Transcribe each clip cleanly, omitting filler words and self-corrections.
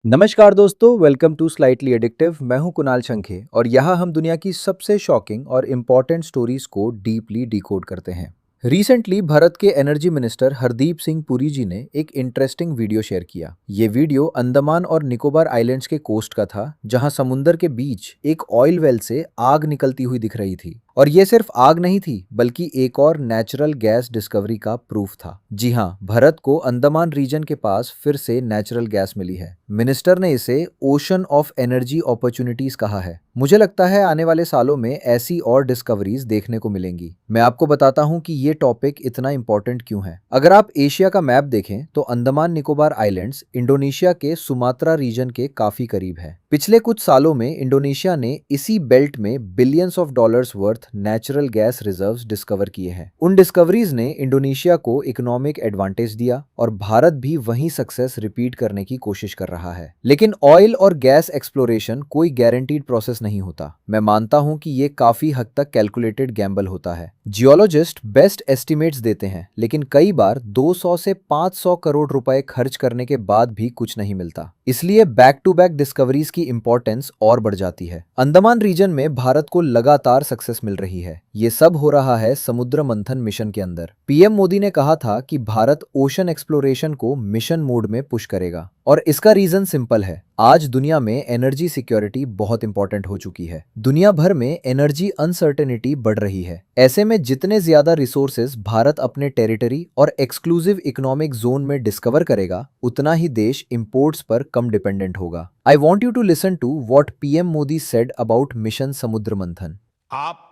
नमस्कार दोस्तों, welcome to slightly addictive. मैं हूं कुणाल शंखे और यहाँ हम दुनिया की सबसे शॉकिंग और इम्पॉर्टेंट स्टोरीज को डीपली डिकोड करते हैं। रिसेंटली भारत के एनर्जी मिनिस्टर हरदीप सिंह पुरी जी ने एक इंटरेस्टिंग वीडियो शेयर किया। ये वीडियो अंडमान और निकोबार आइलैंड्स के कोस्ट का था, जहां समुंदर के बीच एक ऑयल वेल से आग निकलती हुई दिख रही थी। और ये सिर्फ आग नहीं थी, बल्कि एक और नेचुरल गैस डिस्कवरी का प्रूफ था। जी हाँ, भारत को अंडमान रीजन के पास फिर से नेचुरल गैस मिली है। मिनिस्टर ने इसे ओशन ऑफ एनर्जी अपॉर्चुनिटीज कहा है। मुझे लगता है आने वाले सालों में ऐसी और डिस्कवरीज देखने को मिलेंगी। मैं आपको बताता हूँ कि ये टॉपिक इतना इंपॉर्टेंट क्यों है। अगर आप एशिया का मैप देखें तो अंडमान निकोबार आइलैंड्स इंडोनेशिया के सुमात्रा रीजन के काफी करीब है। पिछले कुछ सालों में इंडोनेशिया ने इसी बेल्ट में billions of dollars worth natural gas reserves discover किए हैं। उन डिस्कवरीज ने इंडोनेशिया को इकोनॉमिक एडवांटेज दिया और भारत भी वही सक्सेस रिपीट करने की कोशिश कर रहा है। लेकिन ऑयल और गैस एक्सप्लोरेशन कोई गारंटीड प्रोसेस नहीं होता। मैं मानता हूं कि ये काफी हद तक कैलकुलेटेड गैम्बल होता है। जियोलॉजिस्ट बेस्ट एस्टिमेट्स देते हैं, लेकिन कई बार 200 से 500 करोड़ रुपए खर्च करने के बाद भी कुछ नहीं मिलता। इसलिए बैक टू बैक डिस्कवरीज की इंपॉर्टेंस और बढ़ जाती है। अंडमान रीजन में भारत को लगातार सक्सेस मिल रही है। ये सब हो रहा है समुद्र मंथन मिशन के अंदर। पीएम मोदी ने कहा था कि भारत ओशन एक्सप्लोरेशन को मिशन मोड में पुश करेगा, और इसका रीजन सिंपल है। आज दुनिया में एनर्जी सिक्योरिटी बहुत इंपॉर्टेंट हो चुकी है। दुनिया भर में एनर्जी अनसर्टेनिटी बढ़ रही है। ऐसे में जितने ज्यादा रिसोर्सेज भारत अपने टेरिटरी और एक्सक्लूसिव इकोनॉमिक जोन में डिस्कवर करेगा, उतना ही देश इंपोर्ट्स पर कम डिपेंडेंट होगा। I want you to listen to what PM Modi said about mission Samudra Manthan. आप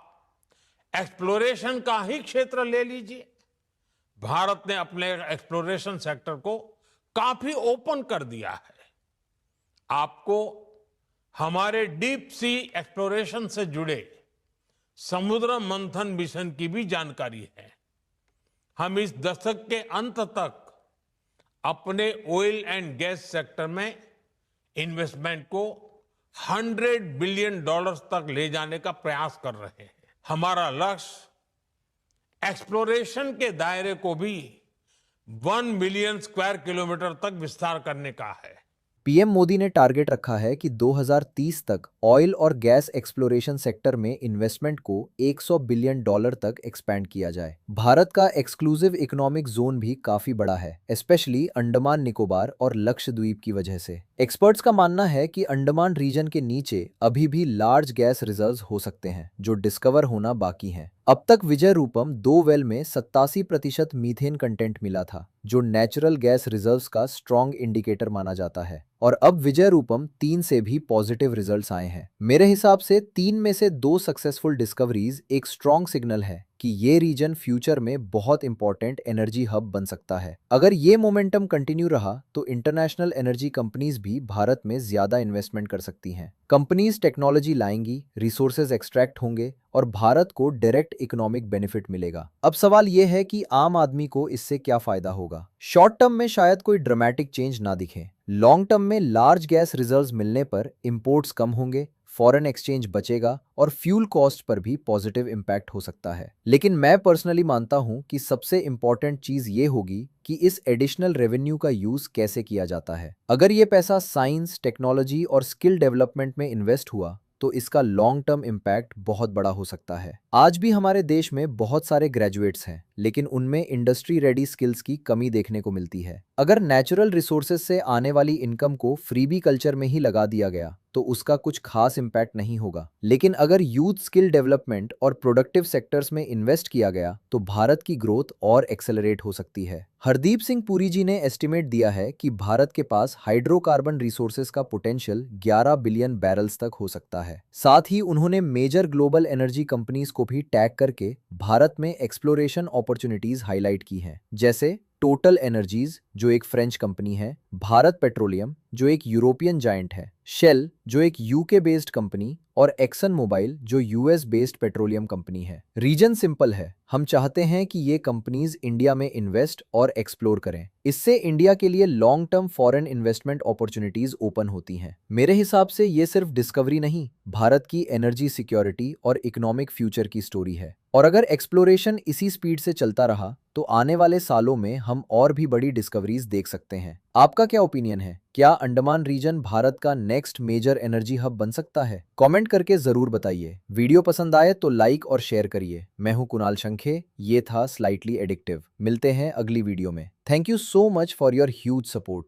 एक्सप्लोरेशन का ही क्षेत्र ले लीजिए। भारत ने अपने एक्सप्लोरेशन सेक्टर को काफी ओपन कर दिया है। आपको हमारे डीप सी एक्सप्लोरेशन से जुड़े समुद्र मंथन मिशन की भी जानकारी है। हम इस दशक के अंत तक अपने ऑयल एंड गैस सेक्टर में इन्वेस्टमेंट को 100 बिलियन डॉलर्स तक ले जाने का प्रयास कर रहे हैं। हमारा लक्ष्य एक्सप्लोरेशन के दायरे को भी 1 मिलियन स्क्वायर किलोमीटर तक विस्तार करने का है। पीएम मोदी ने टारगेट रखा है कि 2030 तक ऑयल और गैस एक्सप्लोरेशन सेक्टर में इन्वेस्टमेंट को 100 बिलियन डॉलर तक एक्सपैंड किया जाए। भारत का एक्सक्लूसिव इकोनॉमिक जोन भी काफी बड़ा है, स्पेशली अंडमान निकोबार और लक्षद्वीप की वजह से। एक्सपर्ट्स का मानना है कि अंडमान रीजन के नीचे अभी भी लार्ज गैस रिजर्व्स हो सकते हैं, जो डिस्कवर होना बाकी हैं। अब तक विजय रूपम 2 वेल में 87% मीथेन कंटेंट मिला था, जो नेचुरल गैस रिजर्व्स का स्ट्रॉन्ग इंडिकेटर माना जाता है। और अब विजय रूपम 3 से भी पॉजिटिव रिजल्ट्स आए हैं। मेरे हिसाब से 3 में से 2 सक्सेसफुल डिस्कवरीज एक स्ट्रॉन्ग सिग्नल है कि ये रीजन फ्यूचर में बहुत इंपॉर्टेंट एनर्जी हब बन सकता है। अगर ये मोमेंटम कंटिन्यू रहा तो इंटरनेशनल एनर्जी कंपनीज भी भारत में ज्यादा इन्वेस्टमेंट कर सकती हैं। कंपनीज टेक्नोलॉजी लाएंगी, रिसोर्सेज एक्सट्रैक्ट होंगे और भारत को डायरेक्ट इकोनॉमिक बेनिफिट मिलेगा। अब सवाल यह है कि आम आदमी को इससे क्या फायदा होगा। शॉर्ट टर्म में शायद कोई ड्रामेटिक चेंज ना दिखे। लॉन्ग टर्म में लार्ज गैस रिजर्व्स मिलने पर इंपोर्ट्स कम होंगे, फॉरेन एक्सचेंज बचेगा और फ्यूल कॉस्ट पर भी पॉजिटिव इम्पैक्ट हो सकता है। लेकिन मैं पर्सनली मानता हूं कि सबसे इंपॉर्टेंट चीज ये होगी कि इस एडिशनल रेवेन्यू का यूज कैसे किया जाता है। अगर ये पैसा साइंस, टेक्नोलॉजी और स्किल डेवलपमेंट में इन्वेस्ट हुआ तो इसका लॉन्ग टर्म इम्पैक्ट बहुत बड़ा हो सकता है। आज भी हमारे देश में बहुत सारे ग्रेजुएट्स हैं, लेकिन उनमें इंडस्ट्री रेडी स्किल्स की कमी देखने को मिलती है। अगर नेचुरल रिसोर्सेज से आने वाली इनकम को फ्रीबी कल्चर में ही लगा दिया गया तो उसका कुछ खास इम्पैक्ट नहीं होगा। लेकिन अगर यूथ स्किल डेवलपमेंट और प्रोडक्टिव सेक्टर्स में इन्वेस्ट किया गया तो भारत की ग्रोथ और एक्सेलरेट हो सकती है। हरदीप सिंह पुरी जी ने एस्टिमेट दिया है कि भारत के पास हाइड्रोकार्बन रिसोर्सेज का पोटेंशियल 11 बिलियन बैरल्स तक हो सकता है। साथ ही उन्होंने मेजर ग्लोबल एनर्जी कंपनीज को भी टैग करके भारत में एक्सप्लोरेशन अपॉर्चुनिटीज हाईलाइट की हैं, जैसे टोटल एनर्जीज जो एक फ्रेंच कंपनी है, भारत पेट्रोलियम जो एक यूरोपियन जायंट है, शेल जो एक यूके बेस्ड कंपनी और एक्सन मोबाइल जो यूएस बेस्ड पेट्रोलियम कंपनी है। रीजन सिंपल है, हम चाहते हैं कि ये कंपनीज इंडिया में इन्वेस्ट और एक्सप्लोर करें। इससे इंडिया के लिए long term foreign investment opportunities open होती हैं। मेरे हिसाब से ये सिर्फ डिस्कवरी नहीं, भारत की एनर्जी सिक्योरिटी और इकोनॉमिक फ्यूचर की स्टोरी है। और अगर एक्सप्लोरेशन इसी स्पीड से चलता रहा तो आने वाले सालों में हम और भी बड़ी डिस्कवरीज देख सकते हैं। आपका क्या ओपिनियन है? क्या अंडमान रीजन भारत का नेक्स्ट मेजर एनर्जी हब बन सकता है? कमेंट करके जरूर बताइए। वीडियो पसंद आए तो लाइक और शेयर करिए। मैं हूं कुणाल शंखे, ये था स्लाइटली एडिक्टिव। मिलते हैं अगली वीडियो में। Thank you so much for your huge support.